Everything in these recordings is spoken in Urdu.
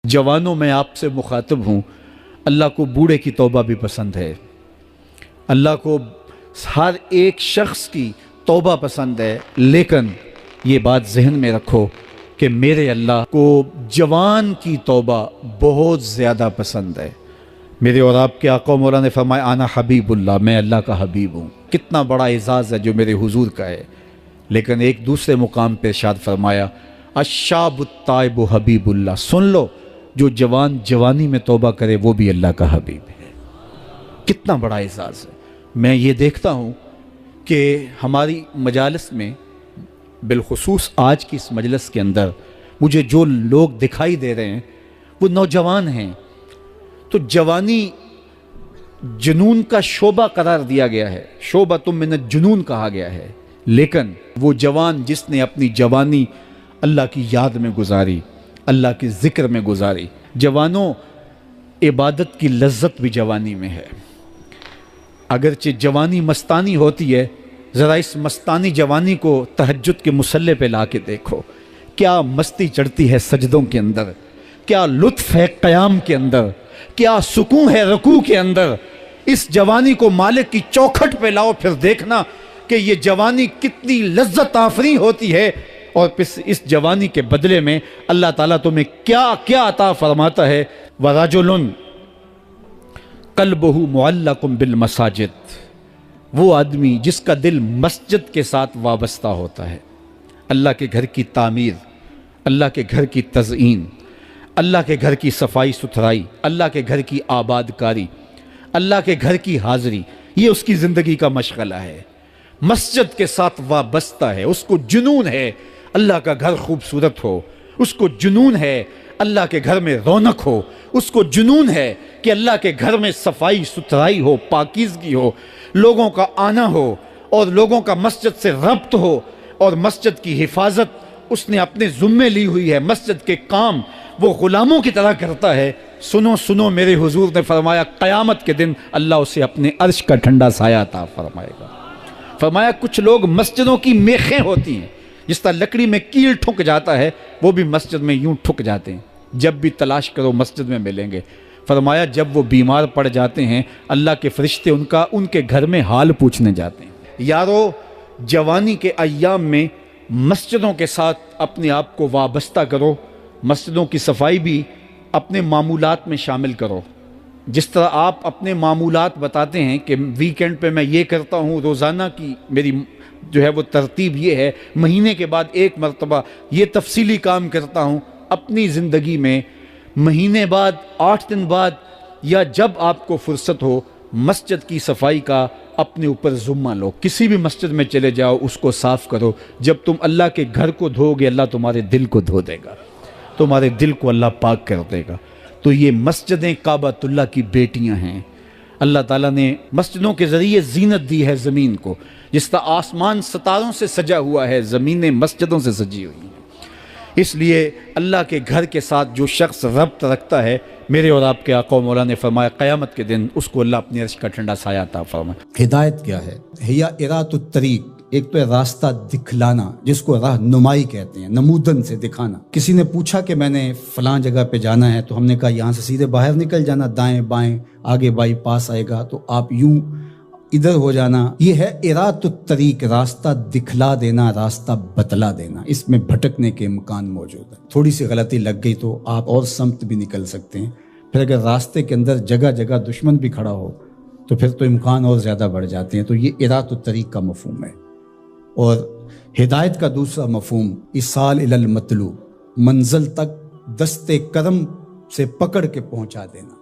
جوانوں میں آپ سے مخاطب ہوں، اللہ کو بوڑھے کی توبہ بھی پسند ہے، اللہ کو ہر ایک شخص کی توبہ پسند ہے، لیکن یہ بات ذہن میں رکھو کہ میرے اللہ کو جوان کی توبہ بہت زیادہ پسند ہے۔ میرے اور آپ کے آقا مولا نے فرمایا آنا حبیب اللہ، میں اللہ کا حبیب ہوں۔ کتنا بڑا اعزاز ہے جو میرے حضور کا ہے، لیکن ایک دوسرے مقام پہ ارشاد فرمایا الشاب التائب حبیب اللہ، سن لو جو جوان جوانی میں توبہ کرے وہ بھی اللہ کا حبیب ہے۔ کتنا بڑا اعزاز ہے۔ میں یہ دیکھتا ہوں کہ ہماری مجالس میں، بالخصوص آج کی اس مجلس کے اندر، مجھے جو لوگ دکھائی دے رہے ہیں وہ نوجوان ہیں۔ تو جوانی جنون کا شعبہ قرار دیا گیا ہے، شعبۃ من الجنون کہا گیا ہے، لیکن وہ جوان جس نے اپنی جوانی اللہ کی یاد میں گزاری، اللہ کے ذکر میں گزاری۔ جوانوں، عبادت کی لذت بھی جوانی میں ہے۔ اگرچہ جوانی مستانی ہوتی ہے، ذرا اس مستانی جوانی کو تہجد کے مصلے پہ لا کے دیکھو، کیا مستی چڑھتی ہے سجدوں کے اندر، کیا لطف ہے قیام کے اندر، کیا سکون ہے رکوع کے اندر۔ اس جوانی کو مالک کی چوکھٹ پہ لاؤ، پھر دیکھنا کہ یہ جوانی کتنی لذت آفریں ہوتی ہے، اور پھر اس جوانی کے بدلے میں اللہ تعالیٰ تمہیں کیا کیا عطا فرماتا ہے۔ وَرَجُلٌ قَلْبُهُ مُعَلَّقٌ بِالْمَسَاجِدِ، وہ آدمی جس کا دل مسجد کے ساتھ وابستہ ہوتا ہے، اللہ کے گھر کی تعمیر، اللہ کے گھر کی تزئین، اللہ کے گھر کی صفائی ستھرائی، اللہ کے گھر کی آباد کاری، اللہ کے گھر کی حاضری، یہ اس کی زندگی کا مشغلہ ہے۔ مسجد کے ساتھ وابستہ ہے، اس کو جنون ہے اللہ کا گھر خوبصورت ہو، اس کو جنون ہے اللہ کے گھر میں رونق ہو، اس کو جنون ہے کہ اللہ کے گھر میں صفائی ستھرائی ہو، پاکیزگی ہو، لوگوں کا آنا ہو، اور لوگوں کا مسجد سے ربط ہو، اور مسجد کی حفاظت اس نے اپنے ذمے لی ہوئی ہے، مسجد کے کام وہ غلاموں کی طرح کرتا ہے۔ سنو سنو، میرے حضور نے فرمایا قیامت کے دن اللہ اسے اپنے عرش کا ٹھنڈا سایہ عطا فرمائے گا۔ فرمایا کچھ لوگ مسجدوں کی میخیں ہوتی ہیں، جس طرح لکڑی میں کیل ٹھک جاتا ہے، وہ بھی مسجد میں یوں ٹھک جاتے ہیں، جب بھی تلاش کرو مسجد میں ملیں گے۔ فرمایا جب وہ بیمار پڑ جاتے ہیں، اللہ کے فرشتے ان کے گھر میں حال پوچھنے جاتے ہیں۔ یارو، جوانی کے ایام میں مسجدوں کے ساتھ اپنے آپ کو وابستہ کرو، مسجدوں کی صفائی بھی اپنے معمولات میں شامل کرو۔ جس طرح آپ اپنے معمولات بتاتے ہیں کہ ویکنڈ پہ میں یہ کرتا ہوں، روزانہ کی میری جو ہے وہ ترتیب یہ ہے، مہینے کے بعد ایک مرتبہ یہ تفصیلی کام کرتا ہوں، اپنی زندگی میں مہینے بعد، 8 دن بعد، یا جب آپ کو فرصت ہو، مسجد کی صفائی کا اپنے اوپر ذمہ لو۔ کسی بھی مسجد میں چلے جاؤ، اس کو صاف کرو۔ جب تم اللہ کے گھر کو دھو گے، اللہ تمہارے دل کو دھو دے گا، تمہارے دل کو اللہ پاک کر دے گا۔ تو یہ مسجدیں کعبۃ اللہ کی بیٹیاں ہیں۔ اللہ تعالیٰ نے مسجدوں کے ذریعے زینت دی ہے زمین کو، جس طرح آسمان ستاروں سے سجا ہوا ہے، زمینیں مسجدوں سے سجی ہوئی ہیں۔ اس لیے اللہ کے گھر کے ساتھ جو شخص ربط رکھتا ہے، میرے اور آپ کے آقا مولا نے فرمایا قیامت کے دن اس کو اللہ اپنے عرش کا ٹھنڈا سایہ عطا فرمائے۔ ہدایت کیا ہے؟ ہیا ارات الطریق، ایک تو ہے راستہ دکھلانا، جس کو راہ نمائی کہتے ہیں، نمودن سے دکھانا۔ کسی نے پوچھا کہ میں نے فلاں جگہ پہ جانا ہے، تو ہم نے کہا یہاں سے سیدھے باہر نکل جانا، دائیں بائیں آگے بائی پاس آئے گا، تو آپ یوں ادھر ہو جانا۔ یہ ہے ارات الطریق، راستہ دکھلا دینا، راستہ بتلا دینا۔ اس میں بھٹکنے کے امکان موجود ہے، تھوڑی سی غلطی لگ گئی تو آپ اور سمت بھی نکل سکتے ہیں۔ پھر اگر راستے کے اندر جگہ جگہ دشمن بھی کھڑا ہو تو پھر تو امکان اور زیادہ بڑھ جاتے ہیں۔ تو یہ ارات الطریق کا مفہوم ہے۔ اور ہدایت کا دوسرا مفہوم ایصال الی المطلوب، منزل تک دست کرم سے پکڑ کے پہنچا دینا۔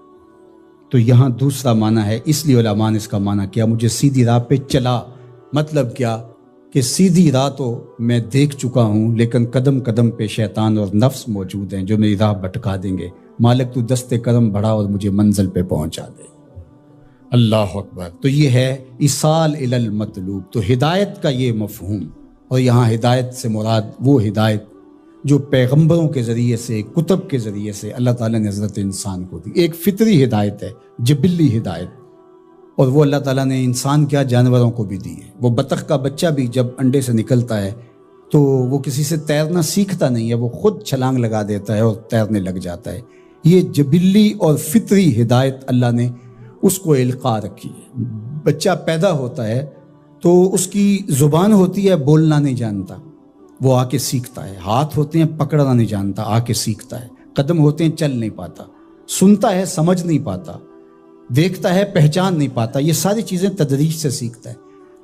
تو یہاں دوسرا معنی ہے، اس لیے علماء نے اس کا معنی کیا مجھے سیدھی راہ پہ چلا۔ مطلب کیا کہ سیدھی راہ تو میں دیکھ چکا ہوں، لیکن قدم قدم پہ شیطان اور نفس موجود ہیں جو میری راہ بھٹکا دیں گے۔ مالک تو دست کرم بڑھا اور مجھے منزل پہ پہنچا دے۔ اللہ اکبر۔ تو یہ ہے ایصال الی المطلوب، تو ہدایت کا یہ مفہوم۔ اور یہاں ہدایت سے مراد وہ ہدایت جو پیغمبروں کے ذریعے سے، کتب کے ذریعے سے اللہ تعالیٰ نے حضرت انسان کو دی۔ ایک فطری ہدایت ہے، جبلی ہدایت، اور وہ اللہ تعالیٰ نے انسان کیا جانوروں کو بھی دی ہے۔ وہ بطخ کا بچہ بھی جب انڈے سے نکلتا ہے تو وہ کسی سے تیرنا سیکھتا نہیں ہے، وہ خود چھلانگ لگا دیتا ہے اور تیرنے لگ جاتا ہے۔ یہ جبلی اور فطری ہدایت اللہ نے اس کو القاء رکھی ہے۔ بچہ پیدا ہوتا ہے تو اس کی زبان ہوتی ہے، بولنا نہیں جانتا، وہ آ کے سیکھتا ہے۔ ہاتھ ہوتے ہیں، پکڑنا نہیں جانتا، آ کے سیکھتا ہے۔ قدم ہوتے ہیں، چل نہیں پاتا، سنتا ہے، سمجھ نہیں پاتا، دیکھتا ہے، پہچان نہیں پاتا۔ یہ ساری چیزیں تدریج سے سیکھتا ہے۔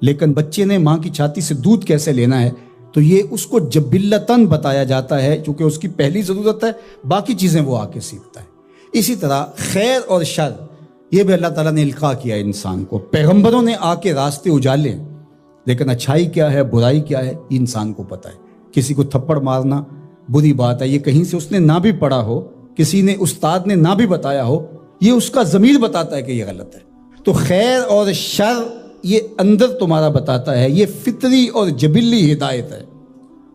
لیکن بچے نے ماں کی چھاتی سے دودھ کیسے لینا ہے تو یہ اس کو جبلتاً بتایا جاتا ہے، چونکہ اس کی پہلی ضرورت ہے، باقی چیزیں وہ آ کے سیکھتا ہے۔ اسی طرح خیر اور شر یہ بھی اللہ تعالیٰ نے القاء کیا ہے انسان کو۔ پیغمبروں نے آ کے راستے اجالے، لیکن اچھائی کیا ہے، برائی کیا ہے، یہ انسان کو پتہ ہے۔ کسی کو تھپڑ مارنا بری بات ہے، یہ کہیں سے اس نے نہ بھی پڑھا ہو، کسی نے استاد نے نہ بھی بتایا ہو، یہ اس کا ضمیر بتاتا ہے کہ یہ غلط ہے۔ تو خیر اور شر یہ اندر تمہارا بتاتا ہے، یہ فطری اور جبلی ہدایت ہے۔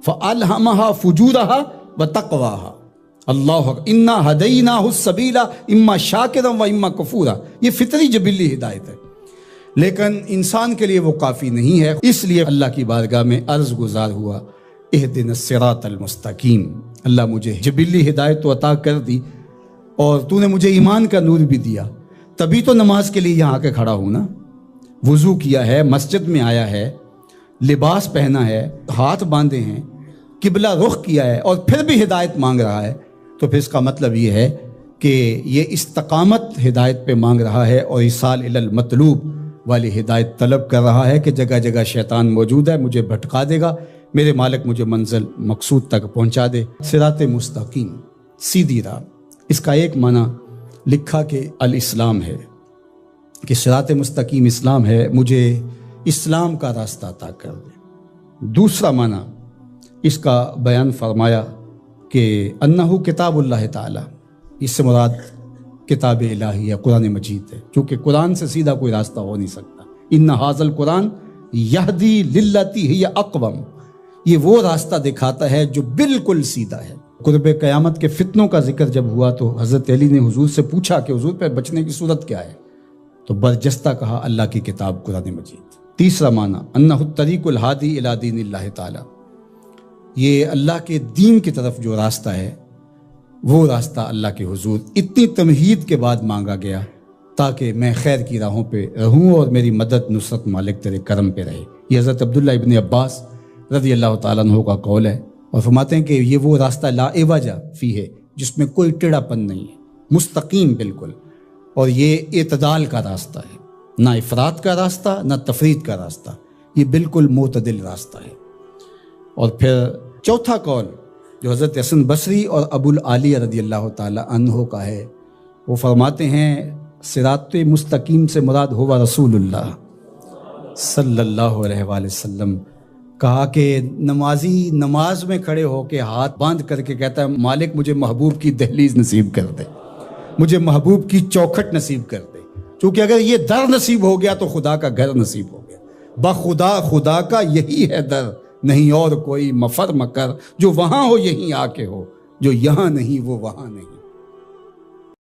فَأَلْهَمَهَا فُجُورَهَا وَتَقْوَاهَا اللہ انا ہدیناہ السبیل اما شاکرا و اما کفورا، یہ فطری جبلی ہدایت ہے، لیکن انسان کے لیے وہ کافی نہیں ہے۔ اس لیے اللہ کی بارگاہ میں عرض گزار ہوا، اہدنا الصراط المستقیم، اللہ مجھے جبلی ہدایت تو عطا کر دی اور تو نے مجھے ایمان کا نور بھی دیا، تبھی تو نماز کے لیے یہاں آ کے کھڑا ہوں نا۔ وضو کیا ہے، مسجد میں آیا ہے، لباس پہنا ہے، ہاتھ باندھے ہیں، قبلہ رخ کیا ہے، اور پھر بھی ہدایت مانگ رہا ہے، تو پھر اس کا مطلب یہ ہے کہ یہ استقامت ہدایت پہ مانگ رہا ہے اور ایصال الی المطلوب والی ہدایت طلب کر رہا ہے کہ جگہ جگہ شیطان موجود ہے، مجھے بھٹکا دے گا، میرے مالک مجھے منزل مقصود تک پہنچا دے۔ صراط مستقیم، سیدھی راہ، اس کا ایک معنی لکھا کہ الاسلام ہے، کہ صراط مستقیم اسلام ہے، مجھے اسلام کا راستہ عطا کر دے۔ دوسرا معنی اس کا بیان فرمایا کہ انہو کتاب اللہ تعالی، اس سے مراد کتاب الہی ہے، قرآن مجید ہے، چونکہ قرآن سے سیدھا کوئی راستہ ہو نہیں سکتا۔ ان ھذا القرآن یہدی للتی ہی اقوم، یہ وہ راستہ دکھاتا ہے جو بالکل سیدھا ہے۔ قرب قیامت کے فتنوں کا ذکر جب ہوا تو حضرت علی نے حضور سے پوچھا کہ حضور پہ بچنے کی صورت کیا ہے، تو برجستہ کہا اللہ کی کتاب قرآن مجید۔ تیسرا معنی انہ الطریق الہادی الی دین اللہ تعالی، یہ اللہ کے دین کی طرف جو راستہ ہے وہ راستہ اللہ کے حضور اتنی تمہید کے بعد مانگا گیا تاکہ میں خیر کی راہوں پہ رہوں اور میری مدد نصرت مالک تیرے کرم پہ رہے۔ یہ حضرت عبداللہ ابن عباس رضی اللہ تعالیٰ عنہ کا قول ہے، اور فرماتے ہیں کہ یہ وہ راستہ لا عوج فیہ، جس میں کوئی ٹیڑھا پن نہیں ہے، مستقیم بالکل، اور یہ اعتدال کا راستہ ہے، نہ افراط کا راستہ نہ تفرید کا راستہ، یہ بالکل معتدل راستہ ہے۔ اور پھر چوتھا قول جو حضرت حسن بصری اور ابو العالیہ رضی اللہ تعالی عنہ کا ہے، وہ فرماتے ہیں صراط مستقیم سے مراد ہوا رسول اللہ صلی اللہ علیہ وآلہ وسلم۔ کہا کہ نمازی نماز میں کھڑے ہو کے ہاتھ باندھ کر کے کہتا ہے مالک مجھے محبوب کی دہلیز نصیب کر دے، مجھے محبوب کی چوکھٹ نصیب کر دے، چونکہ اگر یہ در نصیب ہو گیا تو خدا کا گھر نصیب ہو گیا۔ بخدا خدا کا یہی ہے در، نہیں اور کوئی مفر مکر، جو وہاں ہو یہیں آ کے ہو، جو یہاں نہیں وہ وہاں نہیں۔